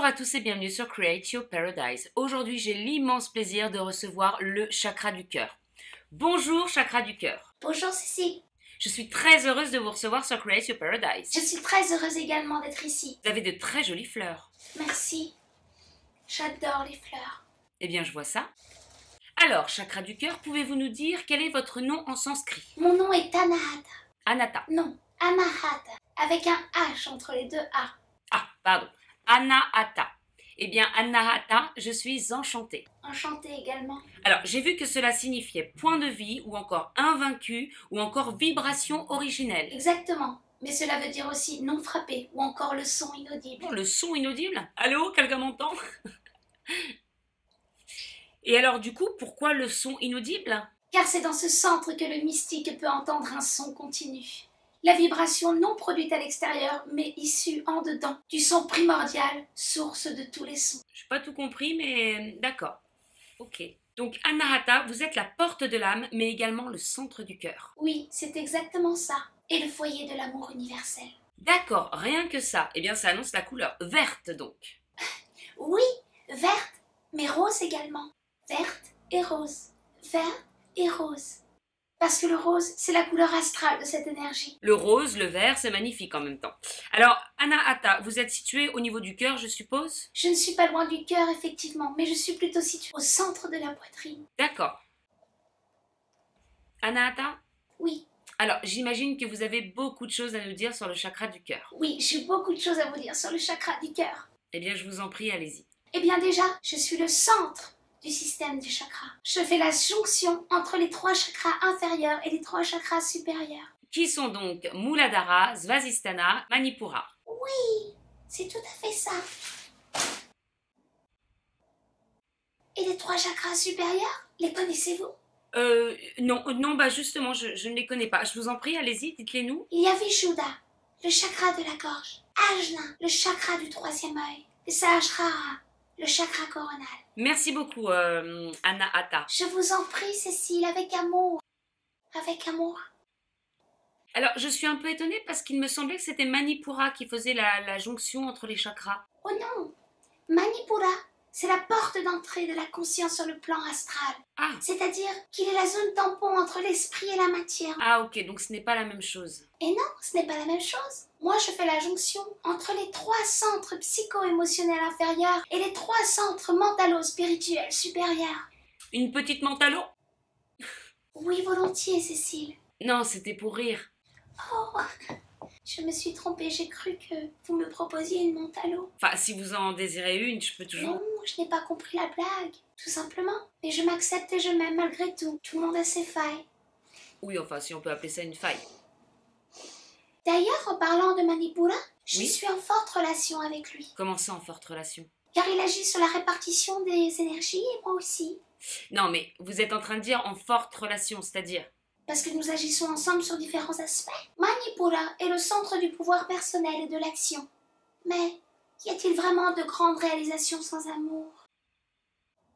Bonjour à tous et bienvenue sur Create Your Paradise. Aujourd'hui, j'ai l'immense plaisir de recevoir le chakra du cœur. Bonjour chakra du cœur. Bonjour Cécile. Je suis très heureuse de vous recevoir sur Create Your Paradise. Je suis très heureuse également d'être ici. Vous avez de très jolies fleurs. Merci. J'adore les fleurs. Eh bien, je vois ça. Alors, chakra du cœur, pouvez-vous nous dire quel est votre nom en sanskrit? Mon nom est Anahata. Anata. Non, Anahata. Avec un H entre les deux A. Ah, pardon. Anahata. Eh bien, Anahata, je suis enchantée. Enchantée également. Alors, j'ai vu que cela signifiait point de vie, ou encore invaincu, ou encore vibration originelle. Exactement. Mais cela veut dire aussi non frappé ou encore le son inaudible. Oh, le son inaudible? Allô, quelqu'un m'entend? Et alors, du coup, pourquoi le son inaudible? Car c'est dans ce centre que le mystique peut entendre un son continu. La vibration non produite à l'extérieur, mais issue en dedans, du son primordial, source de tous les sons. Je n'ai pas tout compris, mais d'accord. Ok. Donc, Anahata, vous êtes la porte de l'âme, mais également le centre du cœur. Oui, c'est exactement ça. Et le foyer de l'amour universel. D'accord, rien que ça. Eh bien, ça annonce la couleur verte, donc. Oui, verte, mais rose également. Verte et rose. Verte et rose. Parce que le rose, c'est la couleur astrale de cette énergie. Le rose, le vert, c'est magnifique en même temps. Alors, Anahata, vous êtes située au niveau du cœur, je suppose? Je ne suis pas loin du cœur, effectivement, mais je suis plutôt située au centre de la poitrine. D'accord. Anahata? Oui, Alors, j'imagine que vous avez beaucoup de choses à nous dire sur le chakra du cœur. oui, j'ai beaucoup de choses à vous dire sur le chakra du cœur. Eh bien, je vous en prie, allez-y. Eh bien déjà, je suis le centre du système du chakra. Je fais la jonction entre les 3 chakras inférieurs et les 3 chakras supérieurs. Qui sont donc Muladhara, Svastisthana, Manipura? Oui, c'est tout à fait ça. Et les 3 chakras supérieurs, les connaissez-vous? Non, bah justement, je ne les connais pas. Je vous en prie, allez-y, dites-les nous. Il y a Vishuddha, le chakra de la gorge. Ajna, le chakra du 3e œil. Et Sahasrara, le chakra coronal. Merci beaucoup, Anahata. Je vous en prie, Cécile, avec amour. Avec amour. Alors, je suis un peu étonnée parce qu'il me semblait que c'était Manipura qui faisait la jonction entre les chakras. Oh non, Manipura, c'est la porte d'entrée de la conscience sur le plan astral. Ah, C'est-à-dire qu'il est la zone tampon entre l'esprit et la matière. ah ok, donc ce n'est pas la même chose. Et non, ce n'est pas la même chose. Moi, je fais la jonction entre les 3 centres psycho-émotionnels inférieurs et les 3 centres mentalo-spirituels supérieurs. Une petite mentalo? Oui, volontiers, Cécile. Non, c'était pour rire. Oh, je me suis trompée, j'ai cru que vous me proposiez une mentalo. Enfin, si vous en désirez une, je peux toujours... Non, je n'ai pas compris la blague, tout simplement. Mais je m'accepte et je m'aime malgré tout. Tout le monde a ses failles. Oui, enfin, si on peut appeler ça une faille. D'ailleurs, en parlant de Manipura, je Oui. suis en forte relation avec lui. Comment ça, en forte relation? Car il agit sur la répartition des énergies et moi aussi. Non, mais vous êtes en train de dire en forte relation, c'est-à-dire... Parce que nous agissons ensemble sur différents aspects. Manipura est le centre du pouvoir personnel et de l'action. Mais y a-t-il vraiment de grandes réalisations sans amour?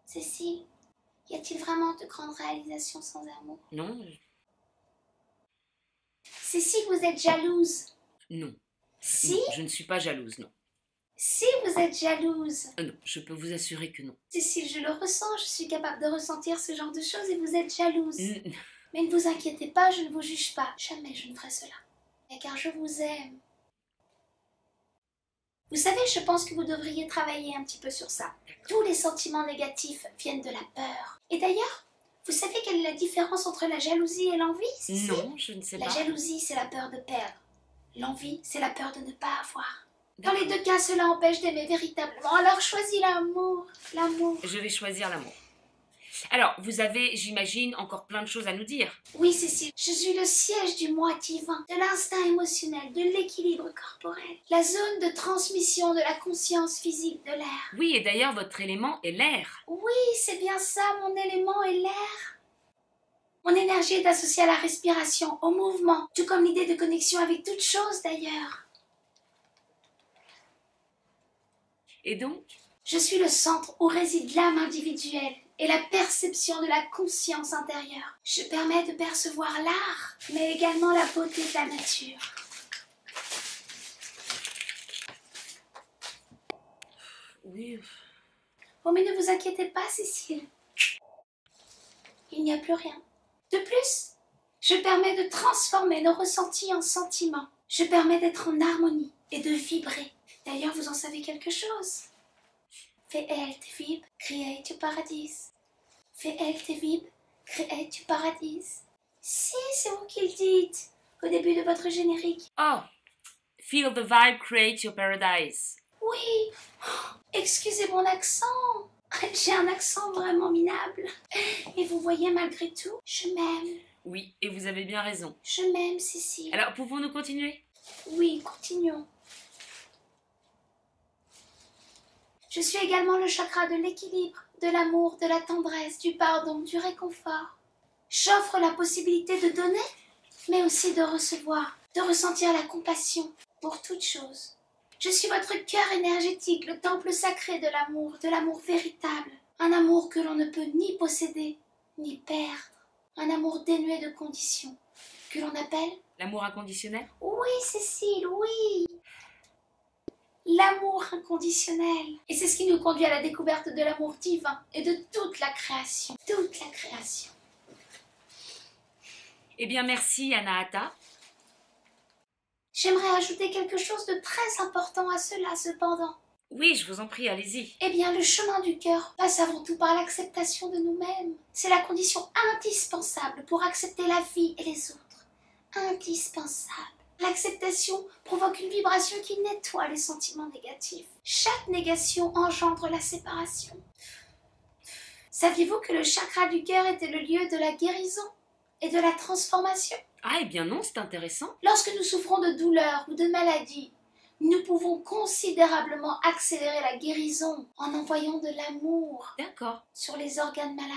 Cécile, y a-t-il vraiment de grandes réalisations sans amour? Non, Cécile, vous êtes jalouse. non. Si, Non, je ne suis pas jalouse, non. si vous êtes jalouse. Non, je peux vous assurer que non. Cécile, je le ressens, je suis capable de ressentir ce genre de choses et vous êtes jalouse. Mais ne vous inquiétez pas, je ne vous juge pas. Jamais je ne ferai cela. Mais car je vous aime. Vous savez, je pense que vous devriez travailler un petit peu sur ça. Tous les sentiments négatifs viennent de la peur. Et d'ailleurs, vous savez quelle est la différence entre la jalousie et l'envie, Cécile? Non, je ne sais La pas. jalousie, c'est la peur de perdre. L'envie, c'est la peur de ne pas avoir. Dans les 2 cas, cela empêche d'aimer véritablement. Alors choisis l'amour. L'amour. Je vais choisir l'amour. Alors, vous avez, j'imagine, encore plein de choses à nous dire. Oui, Cécile, je suis le siège du moi divin, de l'instinct émotionnel, de l'équilibre corporel, la zone de transmission de la conscience physique de l'air. Oui, et d'ailleurs, votre élément est l'air. Oui, c'est bien ça, mon élément est l'air. Mon énergie est associée à la respiration, au mouvement, tout comme l'idée de connexion avec toute chose d'ailleurs. Et donc? Je suis le centre où réside l'âme individuelle et la perception de la conscience intérieure. Je permets de percevoir l'art, mais également la beauté de la nature. Oui. Oh, mais ne vous inquiétez pas, Cécile. Il n'y a plus rien. De plus, je permets de transformer nos ressentis en sentiments. Je permets d'être en harmonie et de vibrer. D'ailleurs, vous en savez quelque chose. VLT Vib, create your paradis. VLT Vib, create your paradis. Si, c'est vous qui le dites au début de votre générique. Oh, feel the vibe, create your paradise. Oui, oh, excusez mon accent. J'ai un accent vraiment minable. Mais vous voyez, malgré tout, je m'aime. Oui, et vous avez bien raison. Je m'aime, Cécile. Alors, pouvons-nous continuer? Oui, continuons. Je suis également le chakra de l'équilibre, de l'amour, de la tendresse, du pardon, du réconfort. J'offre la possibilité de donner, mais aussi de recevoir, de ressentir la compassion pour toute chose. Je suis votre cœur énergétique, le temple sacré de l'amour véritable. Un amour que l'on ne peut ni posséder, ni perdre. Un amour dénué de conditions, que l'on appelle... L'amour inconditionnel? Oui, Cécile, oui. L'amour inconditionnel. Et c'est ce qui nous conduit à la découverte de l'amour divin et de toute la création. Toute la création. Eh bien, merci, Anahata. J'aimerais ajouter quelque chose de très important à cela, cependant. Oui, je vous en prie, allez-y. Eh bien, le chemin du cœur passe avant tout par l'acceptation de nous-mêmes. C'est la condition indispensable pour accepter la vie et les autres. Indispensable. L'acceptation provoque une vibration qui nettoie les sentiments négatifs. Chaque négation engendre la séparation. Saviez-vous que le chakra du cœur était le lieu de la guérison et de la transformation? Ah, eh bien non, c'est intéressant. Lorsque nous souffrons de douleurs ou de maladies, nous pouvons considérablement accélérer la guérison en envoyant de l'amour D'accord. sur les organes malades,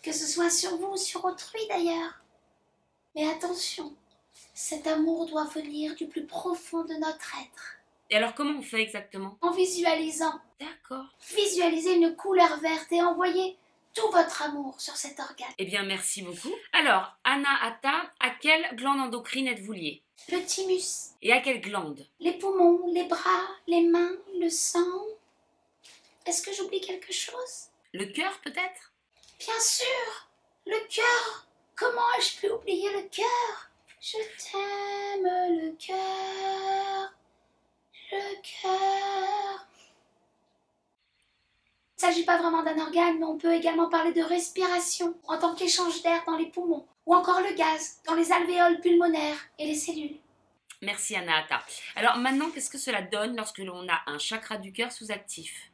que ce soit sur vous ou sur autrui d'ailleurs. Mais attention, cet amour doit venir du plus profond de notre être. Et alors, comment on fait exactement? En visualisant, D'accord. visualisez une couleur verte et envoyez tout votre amour sur cet organe. Eh bien, merci beaucoup. Alors, Anahata, à quelle glande endocrine êtes-vous liée? Le thymus, Et à quelle glande? les poumons, les bras, les mains, le sang. Est-ce que j'oublie quelque chose? Le cœur, peut-être? Bien sûr, le cœur. Comment ai-je pu oublier le cœur? Je t'aime, le cœur, le cœur. Il ne s'agit pas vraiment d'un organe, mais on peut également parler de respiration en tant qu'échange d'air dans les poumons, ou encore le gaz dans les alvéoles pulmonaires et les cellules. Merci, Anahata. Alors, maintenant, qu'est-ce que cela donne lorsque l'on a un chakra du cœur sous-actif?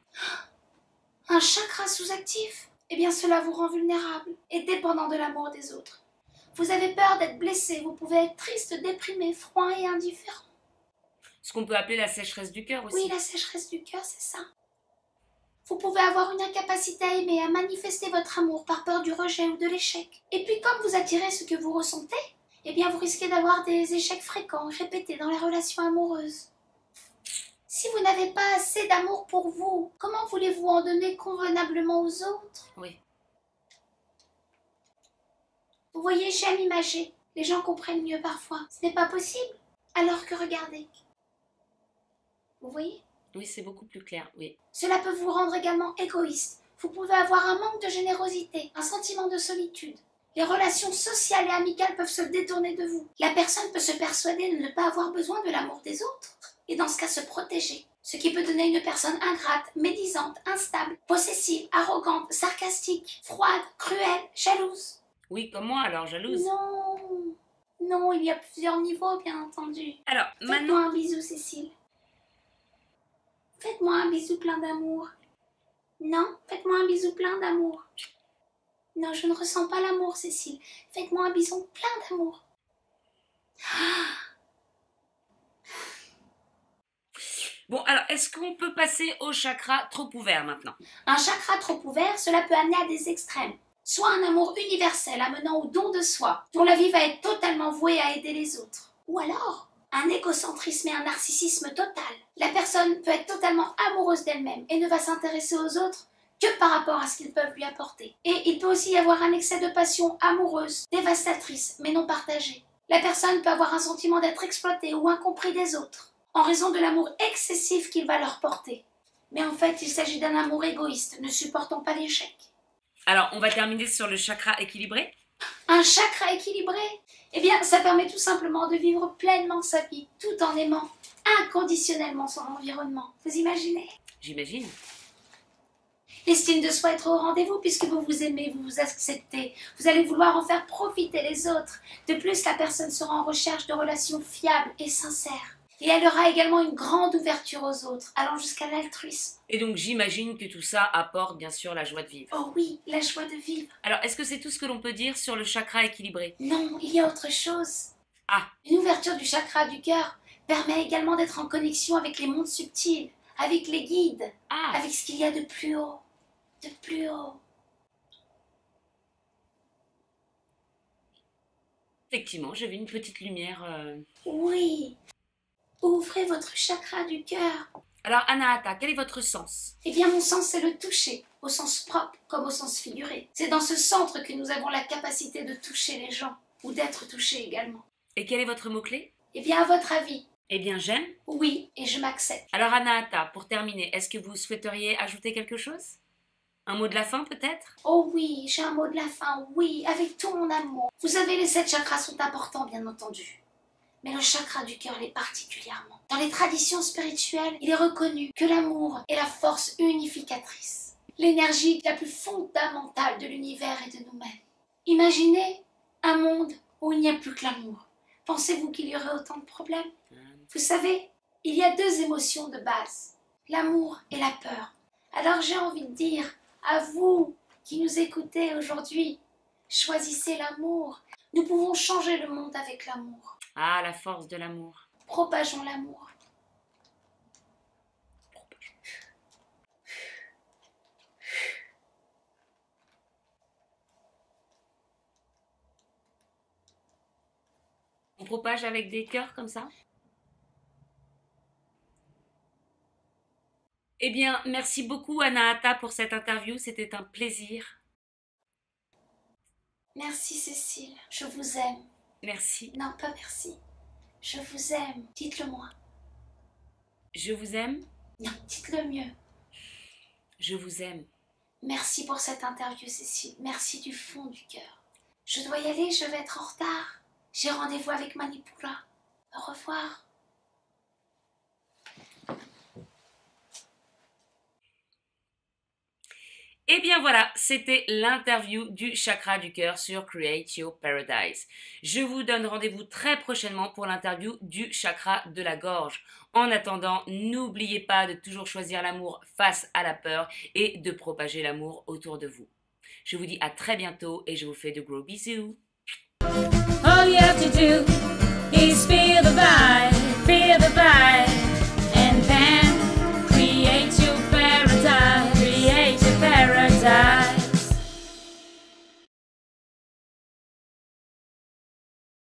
Un chakra sous-actif? Eh bien, cela vous rend vulnérable et dépendant de l'amour des autres. Vous avez peur d'être blessé, vous pouvez être triste, déprimé, froid et indifférent. Ce qu'on peut appeler la sécheresse du cœur aussi. Oui, la sécheresse du cœur, c'est ça. Vous pouvez avoir une incapacité à aimer, à manifester votre amour par peur du rejet ou de l'échec. Et puis, comme vous attirez ce que vous ressentez, eh bien, vous risquez d'avoir des échecs fréquents, répétés dans les relations amoureuses. Si vous n'avez pas assez d'amour pour vous, comment voulez-vous en donner convenablement aux autres? Oui. Vous voyez, j'aime imager. Les gens comprennent mieux parfois. Ce n'est pas possible. Alors que regardez. Vous voyez? Oui, c'est beaucoup plus clair, oui. Cela peut vous rendre également égoïste. Vous pouvez avoir un manque de générosité, un sentiment de solitude. Les relations sociales et amicales peuvent se détourner de vous. La personne peut se persuader de ne pas avoir besoin de l'amour des autres, et dans ce cas se protéger. Ce qui peut donner une personne ingrate, médisante, instable, possessive, arrogante, sarcastique, froide, cruelle, jalouse. Oui, comme moi alors, jalouse. Non, non, il y a plusieurs niveaux, bien entendu. Alors, Faites-moi maintenant... un bisou, Cécile. Faites-moi un bisou plein d'amour. Non, faites-moi un bisou plein d'amour. Non, je ne ressens pas l'amour, Cécile. Faites-moi un bisou plein d'amour. Bon, alors, est-ce qu'on peut passer au chakra trop ouvert maintenant? Un chakra trop ouvert, cela peut amener à des extrêmes. Soit un amour universel amenant au don de soi, dont la vie va être totalement vouée à aider les autres. Ou alors, un égocentrisme et un narcissisme total. La personne peut être totalement amoureuse d'elle-même et ne va s'intéresser aux autres que par rapport à ce qu'ils peuvent lui apporter. Et il peut aussi y avoir un excès de passion amoureuse, dévastatrice, mais non partagée. La personne peut avoir un sentiment d'être exploitée ou incompris des autres, en raison de l'amour excessif qu'il va leur porter. Mais en fait, il s'agit d'un amour égoïste, ne supportant pas l'échec. Alors, on va terminer sur le chakra équilibré. Un chakra équilibré? Eh bien, ça permet tout simplement de vivre pleinement sa vie, tout en aimant inconditionnellement son environnement. Vous imaginez? J'imagine. L'estime de soi est au rendez-vous puisque vous vous aimez, vous vous acceptez. Vous allez vouloir en faire profiter les autres. De plus, la personne sera en recherche de relations fiables et sincères. Et elle aura également une grande ouverture aux autres, allant jusqu'à l'altruisme. Et donc, j'imagine que tout ça apporte bien sûr la joie de vivre. Oh oui, la joie de vivre. Alors, est-ce que c'est tout ce que l'on peut dire sur le chakra équilibré? Non, il y a autre chose. Ah, Une ouverture du chakra du cœur permet également d'être en connexion avec les mondes subtils, avec les guides, ah, avec ce qu'il y a de plus haut. De plus haut. effectivement, j'avais une petite lumière. Oui. Ouvrez votre chakra du cœur. Alors, Anahata, quel est votre sens? Eh bien, mon sens, c'est le toucher, au sens propre comme au sens figuré. C'est dans ce centre que nous avons la capacité de toucher les gens, ou d'être touchés également. Et quel est votre mot-clé? Eh bien, à votre avis? Eh bien, j'aime. Oui, et je m'accepte. Alors, Anahata, pour terminer, est-ce que vous souhaiteriez ajouter quelque chose? Un mot de la fin, peut-être? Oh oui, j'ai un mot de la fin, oui, avec tout mon amour. Vous savez, les 7 chakras sont importants, bien entendu. Mais le chakra du cœur l'est particulièrement. Dans les traditions spirituelles, il est reconnu que l'amour est la force unificatrice, l'énergie la plus fondamentale de l'univers et de nous-mêmes. Imaginez un monde où il n'y a plus que l'amour. Pensez-vous qu'il y aurait autant de problèmes? Vous savez, il y a 2 émotions de base, l'amour et la peur. Alors j'ai envie de dire à vous qui nous écoutez aujourd'hui, choisissez l'amour. Nous pouvons changer le monde avec l'amour. Ah, la force de l'amour. Propageons l'amour. On propage avec des cœurs comme ça? Eh bien, merci beaucoup Anahata pour cette interview, c'était un plaisir. Merci Cécile, je vous aime. Merci. Non, pas merci. Je vous aime, dites-le moi. Je vous aime. Non, dites-le mieux. Je vous aime. Merci pour cette interview Cécile, merci du fond du cœur. Je dois y aller, je vais être en retard. J'ai rendez-vous avec Manipura. Au revoir. Et bien voilà, c'était l'interview du chakra du cœur sur Create Your Paradise. Je vous donne rendez-vous très prochainement pour l'interview du chakra de la gorge. En attendant, n'oubliez pas de toujours choisir l'amour face à la peur et de propager l'amour autour de vous. Je vous dis à très bientôt et je vous fais de gros bisous.